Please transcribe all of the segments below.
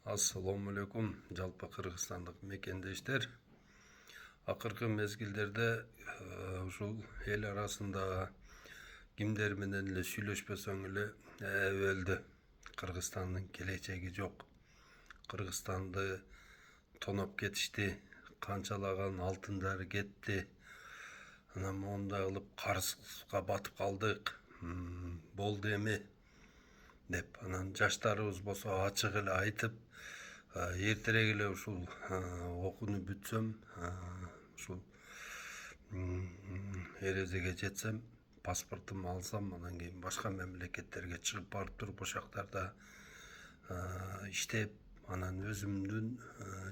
Assalamu alaikum жалпы Кыргызстандык мекендештер. Акыркы мезгилдерде ушул эл арасында кимдер менен эле сүйлөшпөсөң эле өлдү. Кыргызстандын келечеги жок. Кыргызстанды тоноп кетишти. Канчалаган алтындары кетти. Анан мондай кылып карызга батып калдык. Болду эми деп анан жаштарыбыз болсо ачык эле айтып, эртерээк эле ушул окууну бүтсөм, ушул эрежеге жетсем, паспортумду алсам, анан кийин башка мамлекеттерге чыгып барып туруп ошол жактарда иштеп, анан өзүмдүн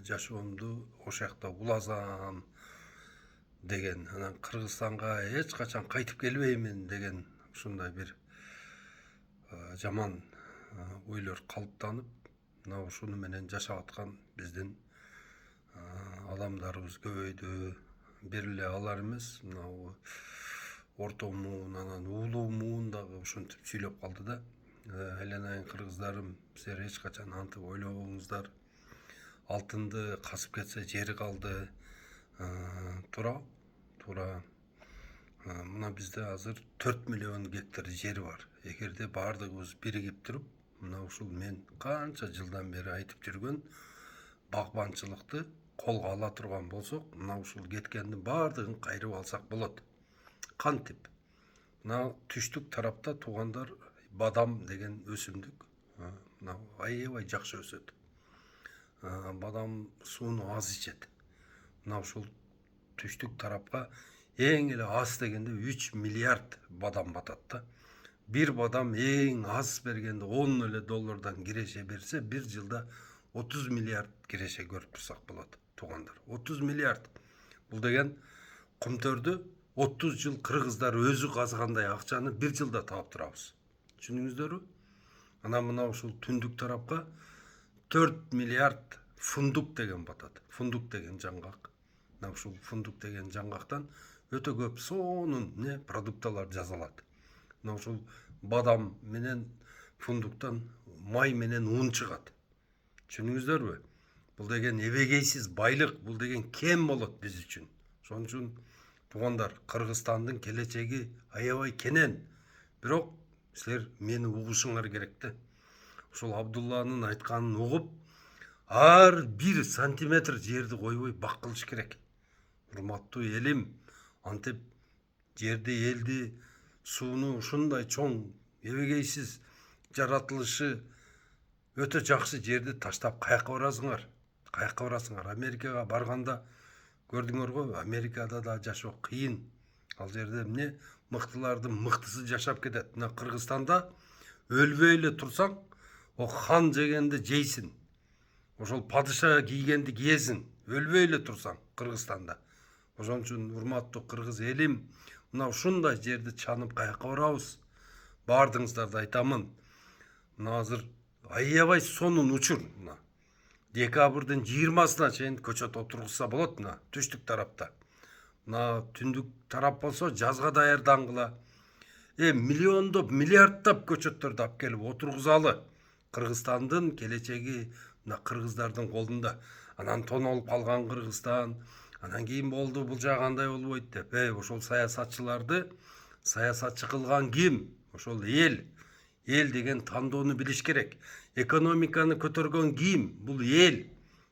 жашоомду ошол жакта улазам деген, анан Кыргызстанга эч качан кайтып келбеймин деген ушундай бир жаман ойлор калыптанып, мына ушуну менен жашап аткан биздин адамдарыбыз көбөйдү. Бир эле алар эмес, мына орто муун, анан улуу муун дагы ушинтип сүйлөп калды да. Айланайын кыргыздарым, силер эч качан антип ойлобоңуздар. Алтынды касып кетсе жери калды. Туура. Мына бизде азыр 4 миллион гектар жери бар. Эгерде баардыгыбыз биригип туруп, мына ушул мен канча жылдан бери айтып жүргөн багбанчылыкты колго ала турган болсок, мына ушул кеткендин баардыгын кайрып алсак болот. Кантип? Мына түштүк тарапта туугандар бадам деген өсүмдүк, мына аябай жакшы өсөт. Бадам сууну аз ичет. Мына ушул түштүк тарапка эң эле аз дегенде 3 миллиард бадам батат да. Бир бадам эң аз бергенде 10 эле доллардан киреше берсе, бир жылда 30 миллиард киреше көрүп турсак болот, туугандар. 30 миллиард. Бул деген кумтөрдү 30 жыл кыргыздар өзү казгандай акчаны бир жылда таап турабыз. Түшүндүңүздөрбү? Анан мына ушул түндүк тарапка 4 миллиард фундук деген батат. Фундук деген жаңгак. Мына ушул фундук деген жаңгактан өтө көп сонун продукталар жасалат. Мына ушул бадам менен фундуктан май менен ун чыгат. Түшүндүңүздөрбү? Бул деген эбегейсиз байлык, бул деген кем болот биз үчүн. Ошон үчүн туугандар, Кыргызстандын келечеги аябай кенен. Бирок силер мени угушуңар керек да. Ушул Абдулланын айтканын угуп, ар бир сантиметр жерди койбой бак кылыш керек. Урматтуу элим, антип жерди, элди, сууну ушундай чоң, эбегейсиз жаратылышы өтө жакшы жерди таштап каяка барасыңар? Каяка барасыңар? Америкага барганда көрдүңөр го, Америкада да жашоо кыйын. Ал жерде эмне мыктылардын мыктысы жашап кетет. Мына Кыргызстанда өлбөй эле турсаң, хан жегенди жейсиң. Ошол падыша кийгенди киесиң, өлбөй эле турсаң Кыргызстанда. Ошон үчүн урматтуу кыргыз элим, мына ушундай жерди чанып каяка барабыз? Баардыгыңыздарды айтамын. Мына азыр аябай сонун учур. Мына декабрдын 20-сына чейин көчөт отургузса болот. Мына түштүк тарапта. Мына түндүк тарап болсо жазга даярдангыла. Миллиондоп, миллиарддап көчөттөрдү алып келип отургузалы. Кыргызстандын келечеги мына кыргыздардын колунда. Анан тонолуп калган Кыргызстан, анан кийин болду, бул жагандай болбойт деп. Ошол саясатчыларды саясатчы кылган ким? Ошол эл. Эл деген тандоону билиш керек. Экономиканы көтөргөн ким? Бул эл.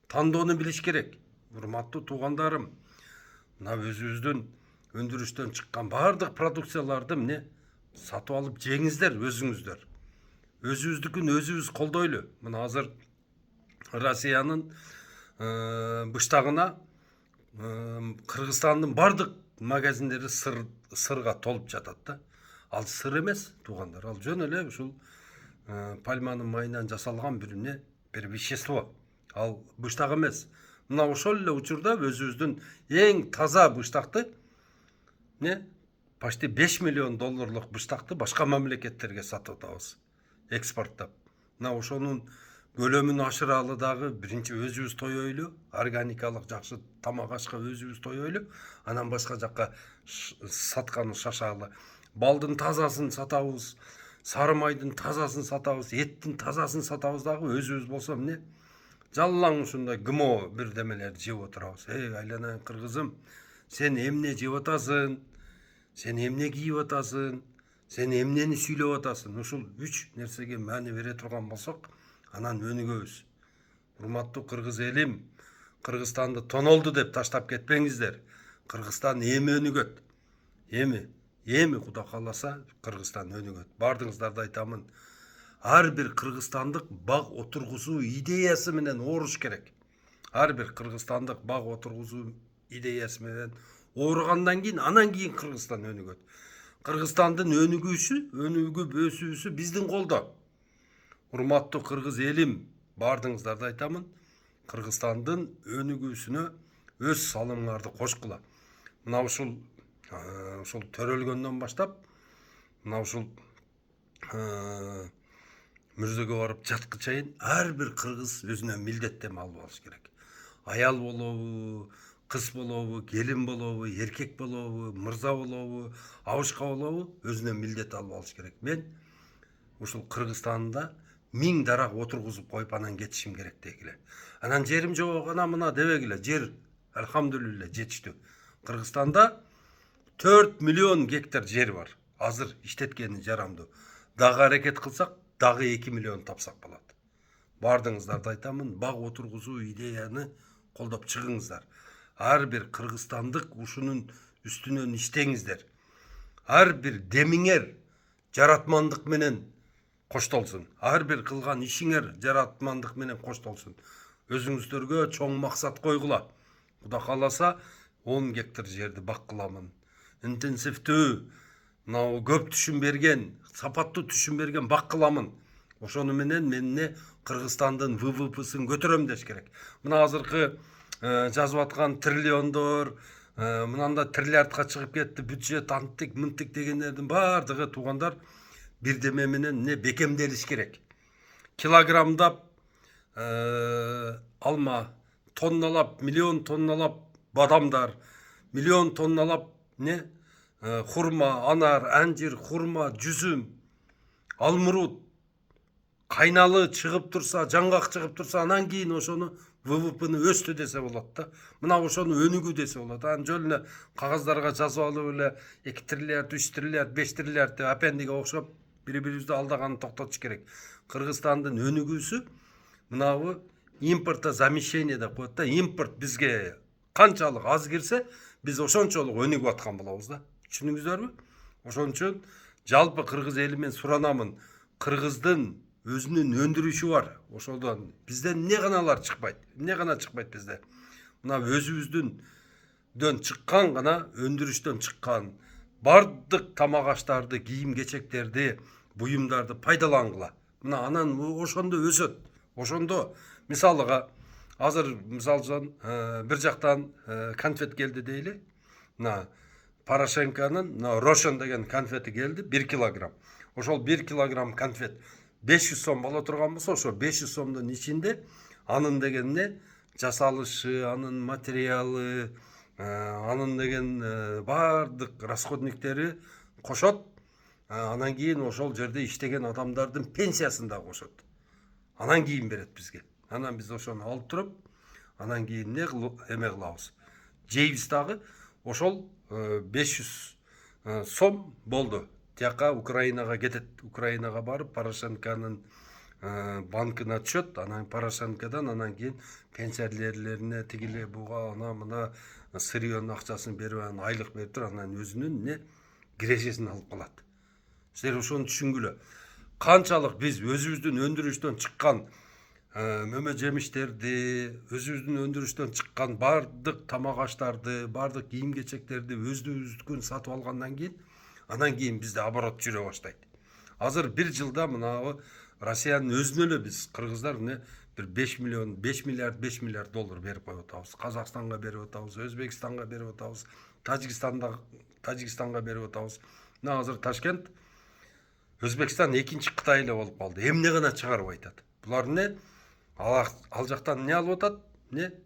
Тандоону билиш керек. Урматтуу туугандарым, мына өзүбүздүн өндүрүштөн чыккан баардык продукцияларды эмне сатып алып жеңиздер өзүңүздөр. Өзүбүздүкүн өзүбүз колдойлу. Мына азыр Россиянын быштагына Кыргызстандын бардык магазиндери сырга толуп жатат да. Ал сыр эмес, туугандар, ал жөн эле ушул пальманын майынан жасалган бир вещество. Ал быштак эмес. Мына ошол эле учурда өзүбүздүн эң таза быштакты почти 5 миллион долларлык быштакты башка мамлекеттерге сатып атабыз, экспорттап. Мына ошонун көлөмүн ашыралы дагы биринчи өзүбүз тоёйлу, органикалык жакшы тамак ашка өзүбүз тоёйлу, анан башка жакка сатканы шашалы. Балдын тазасын сатабыз, сары майдын тазасын сатабыз, эттин тазасын сатабыз дагы өзүбүз болсо эмне жалаң ушундай гмо бирдемелерди жеп отурабыз. Айланайын кыргызым, сен эмне жеп атасың? Сен эмне кийип атасың? Сен эмнени сүйлөп атасың? Ушул 3 нерсеге маани бере турган болсок, анан өнүгөбүз. Урматтуу кыргыз элим, Кыргызстанды тонолду деп таштап кетпеңиздер. Кыргызстан эми өнүгөт. Эми Кудай кааласа Кыргызстан өнүгөт. Бардыгыңыздарды айтамын. Ар бир кыргызстандык баг отургузуу идеясы менен ооруш керек. Ар бир кыргызстандык баг отургузуу идеясы менен ооругандан кийин, анан кийин Кыргызстан өнүгөт. Кыргызстандын өнүгүп өсүүсү биздин колдо. Урматтуу кыргыз элим, бардыгыңыздарды айтамын. Кыргызстандын өнүгүүсүнө өз салымыңарды кошкула. Мына ушул төрөлгөндөн баштап, мына ушул мүрзөгө барып жаткы чейин ар бир кыргыз өзүнө милдеттенме алып алыш керек. Аял болобу, кыз болобу, келин болобу, эркек болобу, мырза болобу, абышка болобу, өзүнө милдет алып алыш керек. Мен ушул Кыргызстанда 1000 дарак отургузуп коюп анан кетишим керек дегиле. Анан жерим жок, ана мына дебегиле. Жер алхамдулилля жетиштүү. Кыргызстанда 4 миллион гектар жер бар. Азыр иштеткени жарамдуу. Дагы аракет кылсак, дагы 2 миллион тапсак болот. Бардыгыңыздарды айтамын, баг отургузуу идеяны колдоп чыгыңыздар. Ар бир кыргызстандык ушунун үстүнөн иштеңиздер. Ар бир демиңер жаратмандык менен коштолсун. Ар бир кылган ишиңер жаратмандык менен коштолсун. Өзүңүздөргө чоң максат койгула. Кудай кааласа 10 гектар жерди бак кыламын. Интенсивдүү, мына көп түшүм берген, сапаттуу түшүм берген бак кыламын. Ошону менен менне Кыргызстандын ВВПсын көтөрөм деш керек. Мына азыркы жазып аткан триллиондор, мынанда триллиардка чыгып кетти, бюджет анттык, мынтык дегендердин бардыгы туугандар бирдеме менен бекемделиш керек. Килограммдап алма, тонналап, миллион тонналап бадамдар, миллион тонналап хурма, анар, анжир, хурма, жүзүм, алмурут кайналы чыгып турса, жаңгак чыгып турса, анан кийин ошону ВВПны өстү десе болот да. Мына ошону өнүгүү десе болот. Анан жөн эле кагаздарга жазып алып эле 2 триллиард, 3 триллиард, 5 триллиард деп апендиге окшоп бири-бирибизди алдаганы токтотуш керек. Кыргызстандын өнүгүүсү мынабы импортозамещение деп коет да. Импорт бизге канчалык аз кирсе, биз ошончолук өнүгүп аткан болобуз да. Түшүндүңүздөрбү? Ошон үчүн жалпы кыргыз эли мен суранамын. Кыргыздын өзүнүн өндүрүшү бар. Ошодон бизден эмне ганалар чыкпайт? Эмне гана чыкпайт бизде? Мына өзүбүздөн чыккан гана, өндүрүштөн чыккан бардык тамак аштарды, кийим кечектерди, буюмдарды пайдалангыла. Мына анан ошондо өсөт. Ошондо мисалыга азыр мисалжан бир жактан конфет келди дейли. Мына Порошенконун Рошен деген конфети келди 1 килограмм. Ошол 1 килограмм конфет 500 сом боло турган болсо, ошо 500 сомдун ичинде анын деген жасалышы, анын материалы, анын деген бардык расходниктери кошот. Анан кийин ошол жерде иштеген адамдардын пенсиясын да кошот. Анан кийин берет бизге. Анан биз ошону алып туруп, анан кийин эме кылабыз. Жейбиз дагы. Ошол 500 сом болду. Тияка Украинага кетет. Украинага барып Порошенконун банкына түшөт. Анан Порошенкодан анан кийин пенсионерлерине тигиле буга ана мына сырьёнун акчасын берип, анан айлык берип туруп, анан өзүнүн кирешесин алып калат. Силер ошону түшүнгүлө. Канчалык биз өзүбүздүн өндүрүштөн чыккан мөмө жемиштерди, өзүбүздүн өндүрүштөн чыккан бардык тамак аштарды, бардык кийим кечектерди өзүбүздүкүн сатып алгандан кийин, анан кийин бизде оборот жүрө баштайт. Азыр бир жылда мынабы Россиянын өзүнө эле биз кыргыздар бир 5 миллиард доллар берип коюп атабыз. Казакстанга берип атабыз, Өзбекстанга берип атабыз, Тажикстанга берип атабыз. Мына азыр Ташкент Өзбекстан экинчи Кытай эле болуп калды. Эмне гана чыгарып айтат. Булар ал жактан эмне алып атат?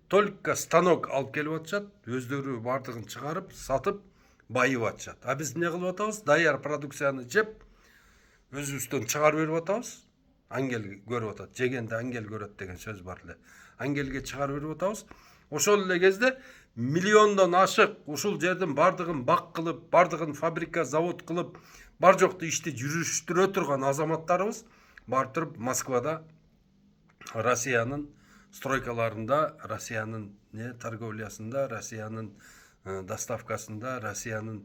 Только станок алып келип атышат, өздөрү бардыгын чыгарып, сатып, байып атышат. А биз эмне кылып атабыз? Даяр продукцияны жеп, өзүбүздөн чыгарып берип атабыз. ангел көрүп атат. Жегенде ангел көрөт деген сөз бар эле. Ангелге чыгарып берип атабыз. Ошол эле кезде миллиондон ашык ушул жердин бардыгын бак кылып, бардыгын фабрика, завод кылып, бар жокту ишти жүрүштүрө турган азаматтарыбыз барып туруп Москвада Россиянын стройкаларында, Россиянын торговлясында, Россиянын доставкасында, Россиянын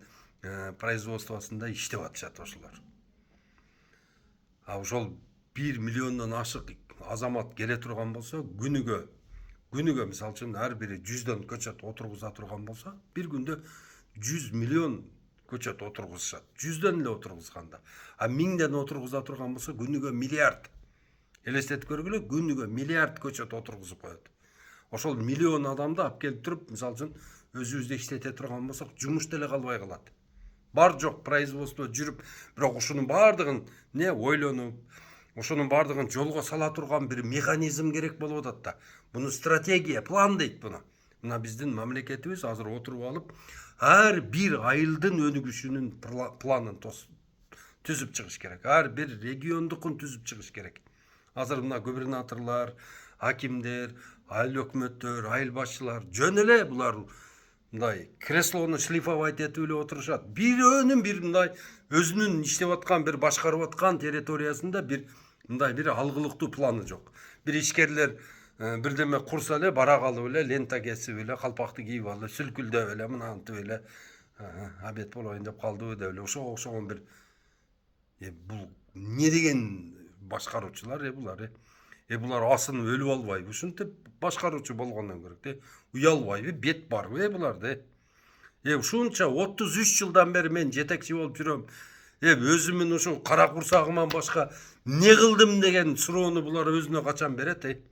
производствосунда иштеп атышат ошолор. Ошол 1 миллиондон ашык азамат келе турган болсо, күнүгө мисалы үчүн ар бири 100дөн көчөт отургуза турган болсо, бир күндө 100 миллион көчөт отургузушат. 100дөн эле отургузганда. 1000ден отургуза турган болсо, күнүгө миллиард. Элестетип көргүлө, күнүгө миллиард көчөт отургузуп коет. Ошол миллион адамды алып келип туруп, мисалы үчүн өзүбүздө иштете турган болсок, жумуш деле калбай калат. Бар жок производство жүрүп, бирок ушунун бардыгын ойлонуп, ушунун бардыгын жолго сала турган бир механизм керек болуп атат да. Буну стратегия, план дейт буну. Мына биздин мамлекетибиз азыр отуруп алып, ар бир айылдын өнүгүшүнүн планын түзүп чыгыш керек. Ар бир региондукун түзүп чыгыш керек. Азыр мына губернаторлор, акимдер, айыл өкмөттөр, айыл башчылар жөн эле булар мындай креслону шлифовать этип эле отурушат. Бирөөнүн бир мындай өзүнүн иштеп аткан, бир башкарып аткан территориясында бир мындай бир алгылыктуу планы жок. Бир ишкерлер бирдеме курса эле бара калып эле лента кесип эле, калпакты кийип алып, сүлкүлдөп эле, мынантип эле обед болоюн деп калдыбы деп эле окшогон бир бул эмне деген башкаруучулар булар булар асынып өлүп албайбы? Ушинтип башкаруучу болгондон көрөк уялбайбы? Бет барбы буларда? Ушунча 33 жылдан бери мен жетекчи болуп жүрөм. Өзүмүн ушу кара курсагыман башка не кылдым деген суроону булар өзүнө качан берет?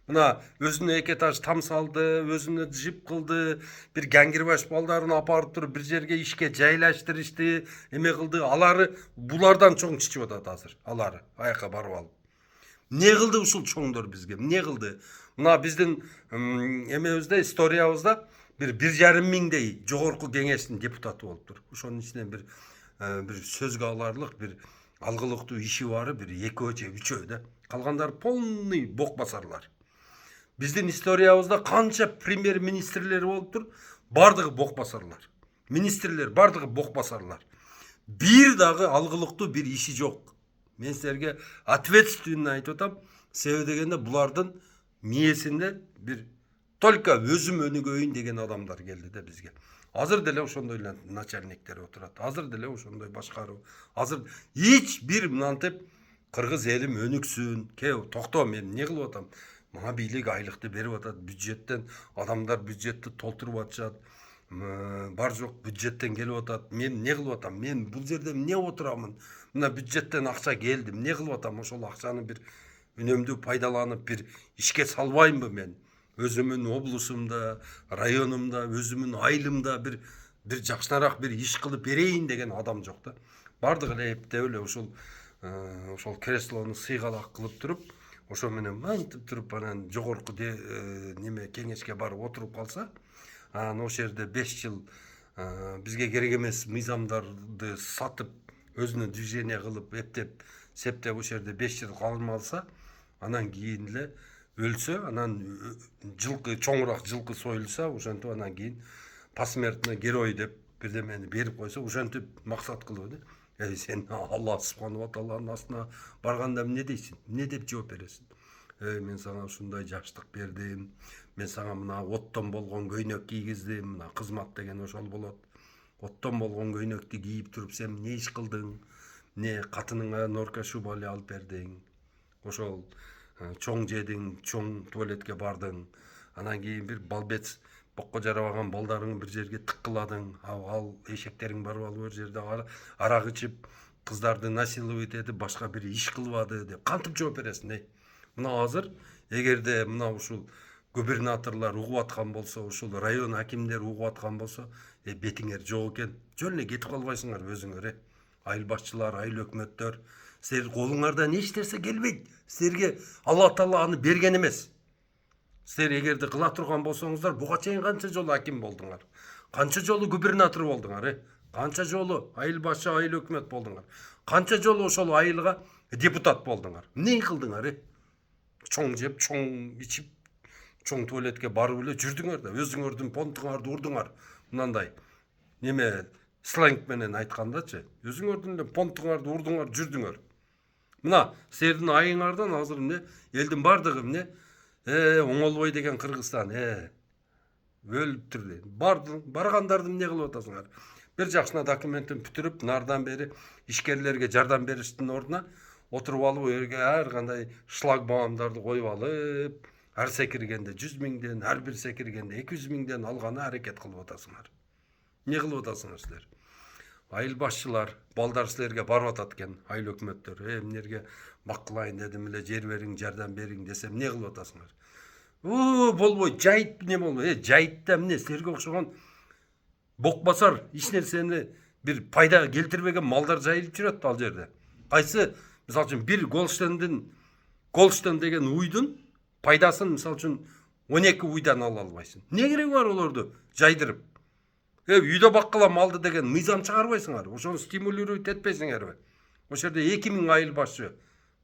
Мына өзүнө 2 этаж там салды, өзүнө джип кылды, бир гангирбаш балдарын апарып туруп бир жерге ишке жайлаштырышты, эме кылды. Алары булардан чоң чичип атат азыр. Алары аяка барып алып. Не кылды ушул чоңдор бизге? Эмне кылды? Мына биздин эмебизде, историябызда бир 1,5 миңдей жогорку кеңештин депутаты болуптур. Ошонун ичинен бир сөзгө аларлык, бир алгылыктуу иши бары бир 2 же 3 да. Калгандары полный бок басарлар. Биздин историябызда канча премьер-министрлер болуптур? Бардыгы бок басарлар. Министрлер бардыгы бок басарлар. Бир дагы алгылыктуу бир иши жок. Мен силерге ответственно айтып атам. Себеби дегенде булардын миесинде бир только өзүм өнүгөйүн деген адамдар келди да бизге. Азыр деле ошондой начальниктер отурат. Азыр деле ошондой башкаруу. Азыр эч бир мынантип кыргыз элим өнүксүн. Токто, мен эмне кылып атам? Мага бийлик айлыкты берип атат, бюджеттен адамдар бюджетти толтуруп атышат. Бар жок бюджеттен келип атат. Мен эмне кылып атам? Мен бул жерде эмне отурамын? Мына бюджеттен акча келди. Эмне кылып атам? Ошол акчаны бир үнөмдүү пайдаланып бир ишке салбаймынбы мен? Өзүмүн облусумда, районумда, өзүмүн айылымда бир жакшыраак бир иш кылып берейин деген адам жок да. Бардыгы эле эптеп эле ошол креслону сыйгалак кылып туруп, ошо менен мантип туруп анан жогорку неме кеңешке барып отуруп калса, ошол жерде 5 жыл бизге керек эмес мыйзамдарды сатып, өзүнө движение кылып, эптеп, септеп ошол жерде 5 жыл калым алса, анан кийин эле өлсө, анан жылкы, чоңураак жылкы союлса, ошентип анан кийин посмертный герой деп бирдемени берип койсо, ошентип максат кылып сен Алла субхана ва тааланын астына барганда эмне дейсиң? Эмне деп жооп бересиң? Мен сага ушундай жаштык бердим. Мен сага мына оттон болгон көйнөк кийгиздим. Мына кызмат деген ошол болот. Оттон болгон көйнөктү кийип туруп сен эмне иш кылдың? Эмне катыныңа норка шуба эле алып бердиң? Ошол чоң жедиң, чоң туалетке бардың. Анан кийин бир балбет бокко жарабаган балдарыңы бир жерге тыккыладың. Ал эшектериң барып алып бир жерде арак ичип, кыздарды насиловать этип, башка бир иш кылбады деп кантип жооп бересиң? Мына азыр эгерде мына ушул губернаторлор угуп аткан болсо, ушул район акимдер угуп аткан болсо, бетиңер жок экен. Жөн эле кетип калбайсыңар өзүңөр. Айыл башчылар, айыл өкмөттөр, силер колуңардан эч нерсе келбейт. Силерге Алла Таала аны берген эмес. Силер эгерде кыла турган болсоңуздар, буга чейин канча жолу аким болдуңар? Канча жолу губернатор болдуңар? Канча жолу айыл башы, айыл өкмөт болдуңар? Канча жолу ошол айылга Депутат болдуңар. Не кылдыңар? Чоң жеп, чоң ичип, чоң туалетке барып эле жүрдүңөр да, өзүңөрдүн понтуңарды урдуңар. Мынандай неме сленг менен айткандачы, өзүңөрдүн эле понтуңарды урдуңар, жүрдүңөр. Мына силердин айыңардан азыр эмне элдин бардыгы эмне оңолбой деген Кыргызстан өлүп турду. Баргандарды эмне кылып атасыңар? Бир жакшына документин бүтүрүп, нардан бери ишкерлерге жардам бериштин ордуна отуруп алып, жерге ар кандай шлагбаумдарды коюп алып, ар секиргенде 100 миңден, ар бир секиргенде 200 миңден алганы аракет кылып атасыңар. Не кылып атасыңар силер? Айыл башчылар, балдар силерге барып атат экен, айыл өкмөттөр. Эмнерге бак кылайын дедим эле, жер бериң, жардам бериң десем, не кылып атасыңар? Болбойт, жайыт не болбойт. Жайытта эмне силерге окшогон бокбасар эч нерсени бир пайда келтирбеген малдар жайылып жүрөт ал жерде. Кайсы, мисалы үчүн бир Голштен деген уйдун пайдасын мисалы үчүн 12 уйдан ала албайсың. Не кереги бар олорду жайдырып? Үйдө баккыла малды деген мыйзам чыгарбайсыңар. Ошону стимулировать этпейсиңерби? Ошол жерде 2000 айыл башчы,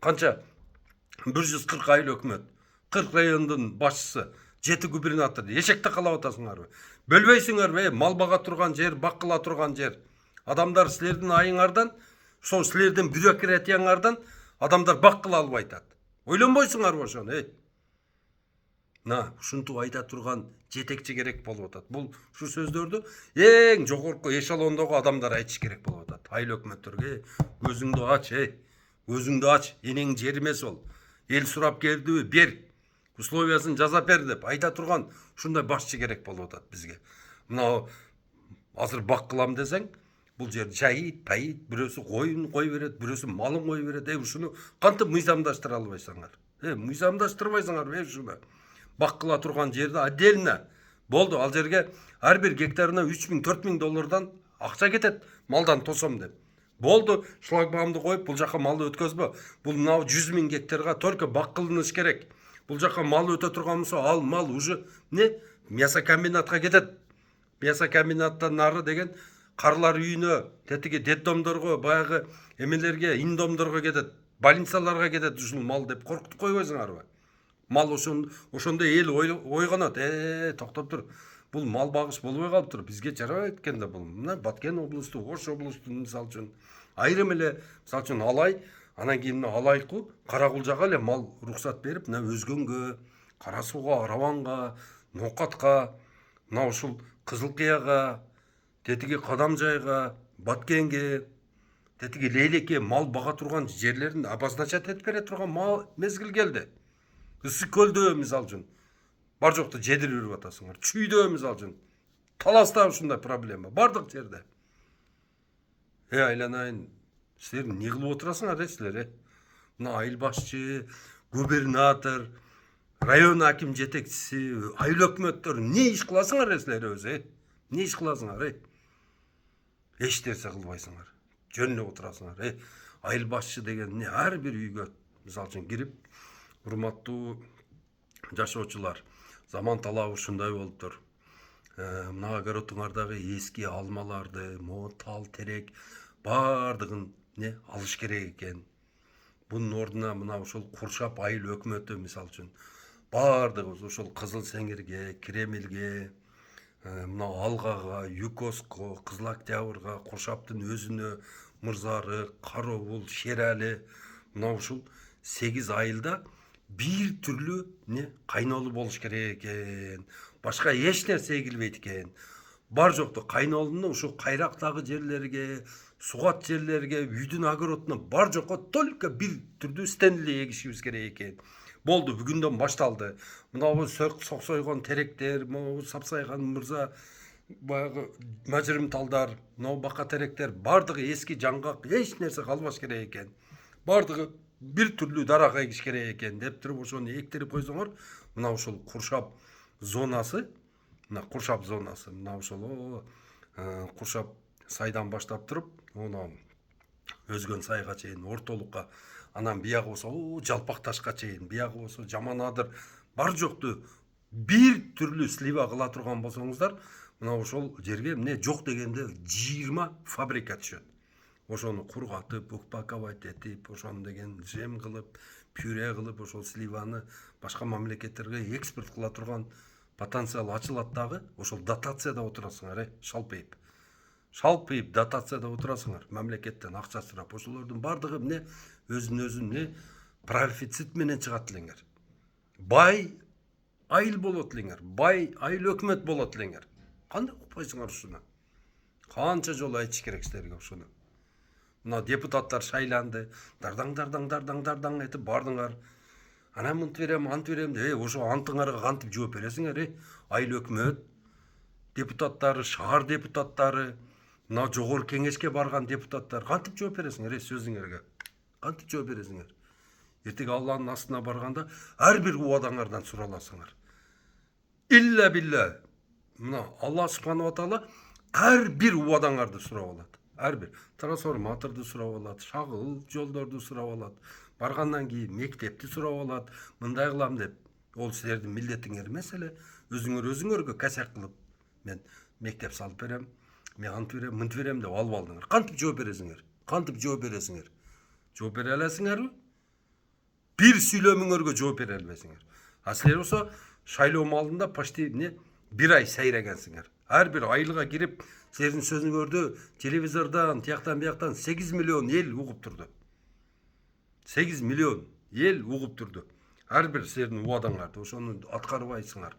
канча 140 айыл өкмөт, 40 райондун башчысы, 7 губернатор эшекте калап атасыңарбы? Бөлбөйсүңөрбү? Мал бага турган жер, баккыла турган жер. Адамдар силердин айыңардан, ошол силердин бюрократияңардан адамдар баккыла албай атат. Ойлонбойсуңарбы ошону? На, ушинтип айта турган жетекчи керек болуп атат. Бул ушу сөздөрдү эң жогорку эшелондогу адамдар айтыш керек болуп атат. Айыл өкмөттөргө көзүңдү ач, көзүңдү ач, энең жер эмес ол. Эл сурап келдиби, бер. Условиясын жазап бер деп айта турган ушундай башчы керек болуп атат бизге. Мына азыр бак кылам десең, бул жер жайыт, пайыт, бирөөсү коюн кой берет, бирөөсү малын кой берет. Ушуну кантип мыйзамдаштыра албайсыңар? Мыйзамдаштырбайсыңар ушуну. Баккыла турган жерде отдельно болду. Ал жерге ар бир гектарына 3000-4000 доллардан акча кетет, малдан тосом деп. Болду, шлагбаумду коюп, бул жака малды өткөзбө. Бул мына 100 000 гектарга только бак кылыныш керек. Бул жака мал өтө турган болсо, ал мал уже мясокомбинатка кетет. Мясокомбинаттан нары деген карлар үйүнө, тетиги детдомдорго, баягы эмелерге, индомдорго кетет, больницаларга кетет ушул мал деп коркутуп койбойсуңарбы? Мал ошондо эл ойгонот. Токтоп тур. Бул мал багыш болбой калыптыр. Бизге жарабайт экен да бул. Мына Баткен облусту, Ош облустун мисалы үчүн айрым эле мисалы үчүн Алай, анан кийин Алайку, Каракулжага эле мал уруксат берип, мына Өзгөнгө, Кара Сууга, Арабанга, Нокатка, мына ушул Кызыл Кыяга, тетиги Кадамжайга, Баткенге, тетиги Лейлекке мал бага турган жерлерин обозначать этип бере турган мезгил келди. Ысык көлдө мисалы үчүн бар жокто жедирип жүрүп атасыңар. Чүйдө мисалы үчүн таласта ушундай проблема бардык жерде. Айланайын, силер не кылып отурасыңар силер? Мына айыл башчы, губернатор, район аким жетекчиси, айыл өкмөттөр не иш кыласыңар силер өзү? Не иш кыласыңар? Эч нерсе кылбайсыңар. Жөнүнө отурасыңар. Айыл башчы деген эмне? Ар бир үйгө мисалы үчүн кирип, урматтуу жашоочулар, заман талабы ушундай болуптур. Мына огородуңардагы эски алмаларды, тал терек бардыгын алыш керек экен. Бунун ордуна мына ошол Куршап айыл өкмөтү мисалы үчүн бардыгыбыз ошол Кызыл Сеңирге, Киремилге, мына Алгага, Юкоско, Кызыл Октябрга, Куршаптын өзүнө, Мырзарык, Карообул, Шерали, мына ушул 8 айылда бир түрлүү кайнолу болуш керек экен. Башка эч нерсе эгилбейт экен. Бар жокту кайнолуну ушу кайрактагы жерлерге, сугат жерлерге, үйдүн огородуна бар жокко только бир түрдүү стенли эгишибиз керек экен. Болду, бүгүндөн башталды. Мына соксойгон теректер, могу сапсайган мырза, баягы мажырым талдар, мына бака теректер бардыгы эски жаңгак, эч нерсе калбаш керек экен. Бардыгы бир түрлүү дарак эгиш керек экен деп туруп ошону эктирип койсоңор, мына ушул Куршап зонасы, мына Куршап зонасы, мына ушул Куршап сайдан баштап туруп, мына Өзгөн сайга чейин, ортолукка, анан биягы болсо Жалпак ташка чейин, биягы болсо Жаманадыр, бар жокту бир түрлүү слива кыла турган болсоңуздар, мына ошол жерге эмне жок дегенде 20 фабрика түшөт. ошону кургатып, упаковать этип, ошону деген жем кылып, пюре кылып, ошол сливаны башка мамлекеттерге экспорт кыла турган потенциал ачылат дагы. Ошол дотацияда отурасыңар, шалпайып дотацияда отурасыңар, мамлекеттен акча сурап. Ошолордун бардыгы эмне өзүн эмне профицит менен чыгат элеңер. Бай айыл болот элеңер, бай айыл өкмөт болот элеңер. Кандай укпайсыңар ушуну? Канча жолу айтыш керек силерге ушуну. Мына депутаттар шайланды, дардаң этип бардыңар. Анан мынтип берем, антип берем деп, ошо антыңарга кантип жооп бересиңер, айыл өкмөт депутаттары, шаар депутаттары, мына жогорку кеңешке барган депутаттар кантип жооп бересиңер, сөзүңөргө? Кантип жооп бересиңер? Эртеге Алланын астына барганда ар бир убадаңардан сураласыңар. Илля билля. Мына Алла субханала ва таала ар бир убадаңарды сурап алат. Ар бир трансформаторду сурап алат, шагыл жолдорду сурап алат. Баргандан кийин мектепти сурап алат. Мындай кылам деп. Ол силердин милдетиңер эмес эле. Өзүңөргө касак кылып, мен мектеп салып берем, мен антип берем, мынтип берем деп алып алдыңар. Кантип жооп бересиңер? Кантип жооп бересиңер? Жооп бере аласыңарбы? Бир сүйлөмүңөргө жооп бере албайсыңар. А силер болсо шайлоо алдында почти бир ай сайрагансыңар. Ар бир айылга кирип, силердин сөзүңөрдү телевизордон, тияктан бияктан 8 миллион эл угуп турду. 8 миллион эл угуп турду. Ар бир силердин убадаңарды, ошону аткарбайсыңар.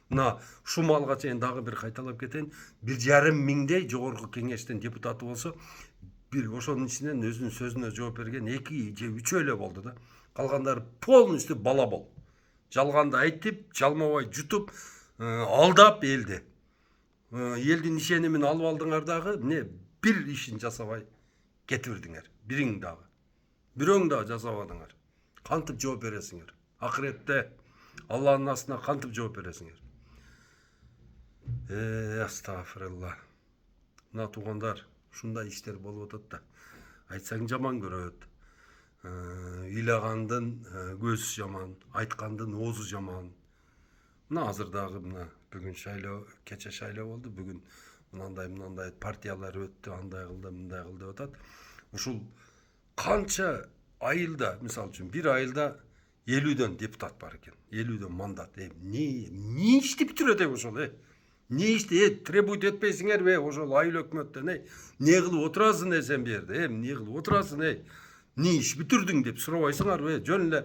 Мына ушул малга чейин дагы бир кайталап кетейин. 1,5 миңдей жогорку кеңештин депутаты болсо, бир ошонун ичинен өзүнүн сөзүнө жооп берген 2 же 3 эле болду да. Калгандары полностью бала бол. Жалганды айтып, жалмабай жутуп, алдап элди. Элдин ишенимин алып алдыңар дагы, бир ишин жасабай кетип бердиңер. Бириң дагы. Бирөөң дагы жасабадыңар. Кантип жооп бересиңер? Акыретте Алланын астына кантип жооп бересиңер? Астагфирулла. Мына туугандар, ушундай иштер болуп атат да. Айтсаң жаман көрөт. Ыйлагандын көзү жаман, айткандын оозу жаман. Мына азыр дагы бүгүн шайлоо, кече шайлоо болду. Бүгүн мындай партиялар өттү, андай кылды, мындай кылды деп атат. Ушул канча айылда, мисалы үчүн бир айылда 50дөн депутат бар экен. 50дөн мандат. Не иштеп турат ошол, Не ишти, требует этпейсиңерби ошол айыл өкмөттөн, Не кылып отурасың сен бу жерде, эмне кылып отурасың, Не иш бүтүрдүң деп сурабайсыңарбы? Жөн эле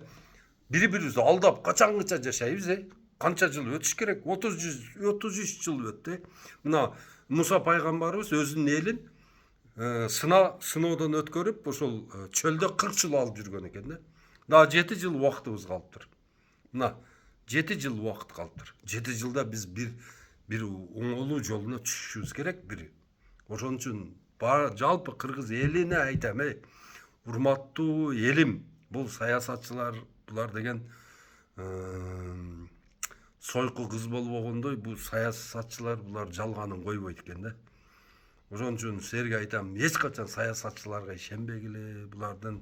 бири-бирибизди алдап качангыча жашайбыз, Канча жыл өтүш керек? 33 жыл өттү. Мына Муса пайгамбарыбыз өзүнүн элин сыноодон өткөрүп, ошол чөлдө 40 жыл алып жүргөн экен да. Дагы 7 жыл убактыбыз калыптыр. Мына 7 жыл убакыт калыптыр. 7 жылда биз бир оңолуу жолуна түшүшүбүз керек бир. Ошон үчүн жалпы кыргыз элине айтам, урматтуу элим, бул саясатчылар, булар деген сойку кыз болбогондой, бул саясатчылар булар жалганын койбойт экен да. Ошон үчүн силерге айтам, эч качан саясатчыларга ишенбегиле, булардын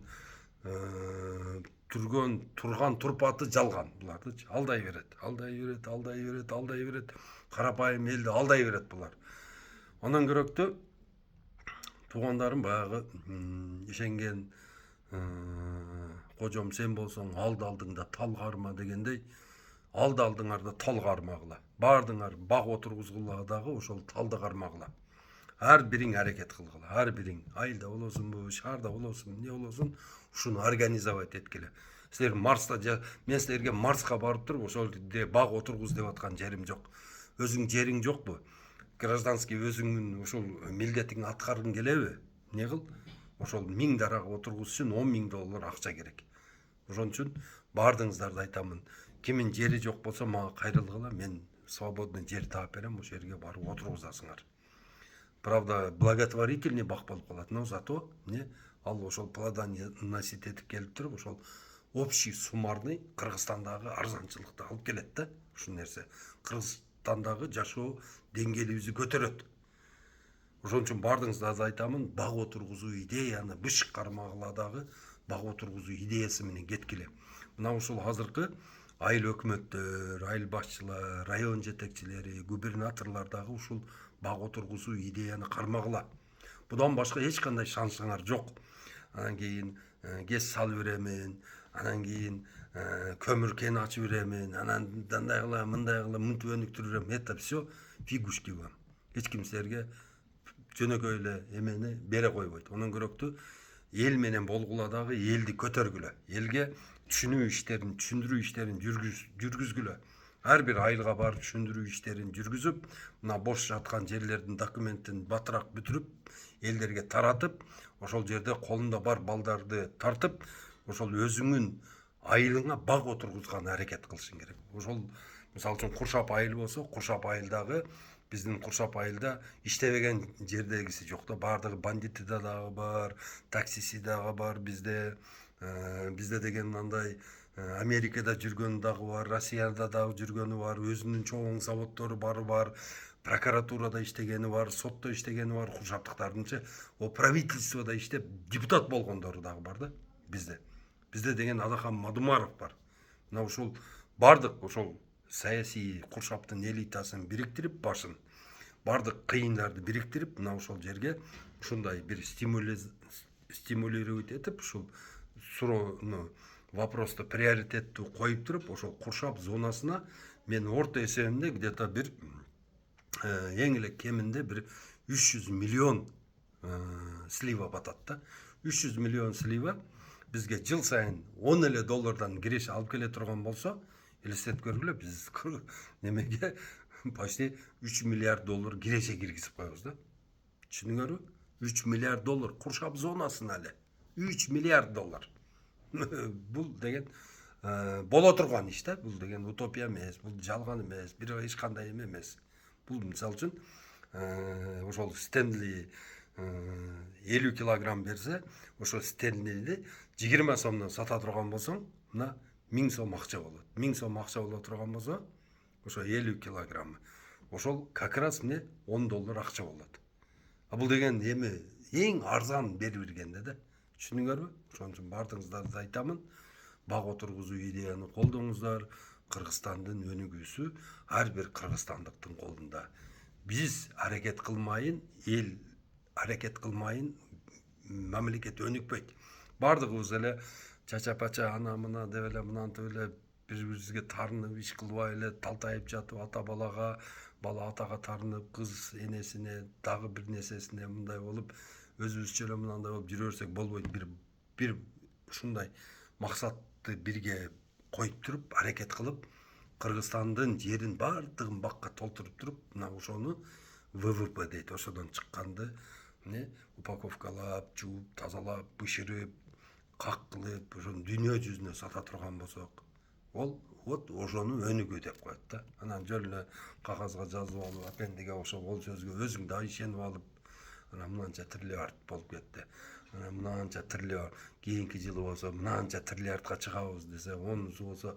турган турпаты жалган. Буларды алдай берет. Карапайым элди алдай берет булар. Анан көрөктө туугандарым баягы ишенген кожом сен болсоң алды алдыңда тал карма дегендей, алды алдыңарда тал кармагыла. Бардыңар баг отургузгула дагы ошол талды кармагыла. Ар бириң аракет кылгыла. Ар бириң айылда болосунбу, шаарда болосунбу, эмне болосун, ушуну организовать эткиле. Силер Марста, мен силерге Марска барып туруп, ошол баг отургуз деп аткан жерим жок. Өзүң жериң жокпу? Гражданский өзүңүн ошол милдетиңди аткаргың келеби? Эмне кыл? Ошол 1000 дарага отургуз үчүн 10 000 доллар акча керек. Ошон үчүн бардыңыздарды айтамын. Кимин жери жок болсо мага кайрылгыла, мен свободный жер таап берем, ошол жерге барып отургузасыңар. Правда, благотворительный бак болуп калат, но зато ал ошол плодоносить этип келип туруп, ошол общий суммарный Кыргызстандагы арзанчылыкты алып келет да. Ушул нерсе Кыргызстандагы жашоо деңгээлибизди көтөрөт. Ошон үчүн бардыңыздарды айтамын, баг отургузуу идеяны быш кармагыла дагы баг отургузуу идеясы менен кеткиле. Мына ушул азыркы айыл өкмөттөр, айыл башчылар, район жетекчилери, губернаторлор дагы ушул баг отургузуу идеяны кармагыла. Budan başka hiç kандай şansыңar yok. Anan keyin gez sal veremin, anan keyin kömür ken açı veremin, anan danday kıla, mınday kıla, mıntı önüktürürüm. Это все фигушки вам. Hiç kimselerge жөнөкөйлө эмени бере койбойт. Онун көрөктү эл менен болгула дагы элди көтөргүлө. Элге түшүнүү иштерин, түшүндүрүү иштерин жүргүзгүлө. Ар бир айылга барып түшүндүрүү иштерин жүргүзүп, мына бош жаткан жерлердин документин батыраак бүтүрүп, элдерге таратып, ошол жерде колунда бар балдарды тартып, ошол өзүңүн айылыңа бак отургузган аракет кылышың керек. Ошол мисалы үчүн Куршап айылы болсо, Куршап айылдагы биздин Куршап айылда иштебеген жердегиси жок да, баардыгы бандити да дагы бар, таксиси дагы бар бизде. Бизде деген мындай Америкада жүргөнү дагы бар, Россияда дагы жүргөнү бар, өзүнүн чоң заводдору бар, прокуратурада иштегени бар, сотто иштегени бар, куршаптыктардынчы о правительствода иштеп депутат болгондору дагы бар да бизде. Бизде деген Адахан Мадумаров бар. Мына ушул бардык ошол саясий Куршаптын элитасын бириктирип, башын бардык кыйындарды бириктирип, мына ошол жерге ушундай бир стимулировать этип, ушул суроону вопросту приоритеттүү коюп туруп, ошол Куршап зонасына мен орто эсебимде где-то бир эң эле кеминде бир 300 миллион слива батат да. 300 миллион слива бизге жыл сайын 10 эле доллардан киреше алып келе турган болсо, элестетип көргүлө, биз немеге почти 3 миллиард доллар киреше киргизип коебуз да. Түшүнүңөрбү? 3 миллиард доллар Куршап зонасына эле. 3 миллиард доллар. Бул деген боло турган иш да. Бул деген утопия эмес, бул жалган эмес, бир эч кандай эмес. Бул мисалы үчүн ошол Стенли 50 килограмм берсе, ошол Стенлиди 20 сомдон сата турган болсоң, мына 1000 сом акча болот. 1000 сом акча боло турган болсо, ошо 50 килограмм. Ошол как раз мне 10 доллар акча болот. А бул деген эми эң арзан берип бергенде да. Түшүнүңөрбү? Ошон үчүн баардыгыңыздарды айтамын. Бак отургузуу идеяны колдоңуздар. Кыргызстандын өнүгүүсү ар бир кыргызстандыктын колунда. Биз аракет кылмайын, эл аракет кылмайын, мамлекет өнүкпөйт. Баардыгыбыз эле чача-пача ана мына деп эле мынантип эле бири-бирибизге тарынып иш кылбай эле талтайып жатып, ата балага, бала атага тарынып, кыз энесине, дагы бир нерсесине мындай болуп, өзүбүзчө эле мынандай болуп жүрө берсек болбойт. Бир ушундай максатты бирге коюп туруп, аракет кылып, Кыргызстандын жерин баардыгын бакка толтуруп туруп, мына ошону ВВП дейт. Ошодон чыкканды упаковкалап, жууп, тазалап, бышырып, как кылып, ошону дүйнө жүзүнө сата турган болсок, ол вот ошону өнүгүү деп коет да. Анан жөн эле кагазга жазып алып, апендиге окшоп ол сөзгө өзүң да ишенип алып, анан мынанча триллиард болуп кетти. Анан мынанча триллиард, кийинки жылы болсо мынанча триллиардка чыгабыз десе, онусу болсо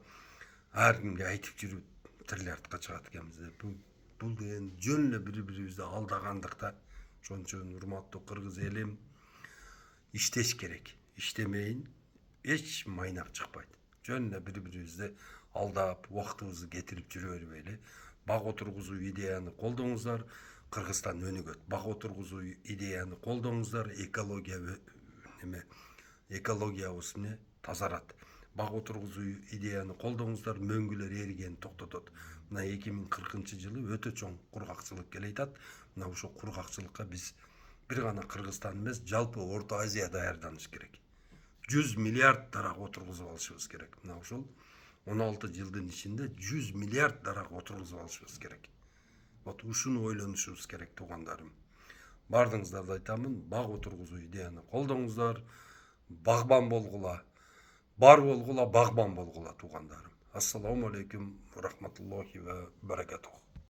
ар кимге айтып жүрүп триллиардка чыгат экенбиз. Бул деген жөн эле бири-бирибизди алдагандык да. Ошон үчүн урматтуу кыргыз элим, иштеш керек. Иштемейин эч майнап чыкпайт. Жөн эле бири-бирибизди алдап, убактыбызды кетирип жүрө бербейли. Бак отургузуу идеяны колдоңуздар, Кыргызстан өнүгөт. Бак отургузуу идеяны колдоңуздар, экологиябыз тазарат. Бак отургузуу идеяны колдоңуздар, мөңгүлөр эригени токтотот. Мына 2040 жылы өтө чоң кургакчылык келе атат. Мына ошол кургакчылыкка биз бир гана Кыргызстан эмес, жалпы Орто Азия даярданыш керек. 100 миллиард дарак отургузуп алышыбыз керек. Мына ошол 16 жылдын ичинде 100 миллиард дарак отургузуп алышыбыз керек. Вот ушуну ойлонушубуз керек, туугандарым. Бардыгыңыздарды айтамын, бак отургузуу идеяны колдоңуздар, багбан болгула. Бар болгула, багбан болгула, туугандарым. Ассаламу алейкум ва рахматуллахи ва баракатух.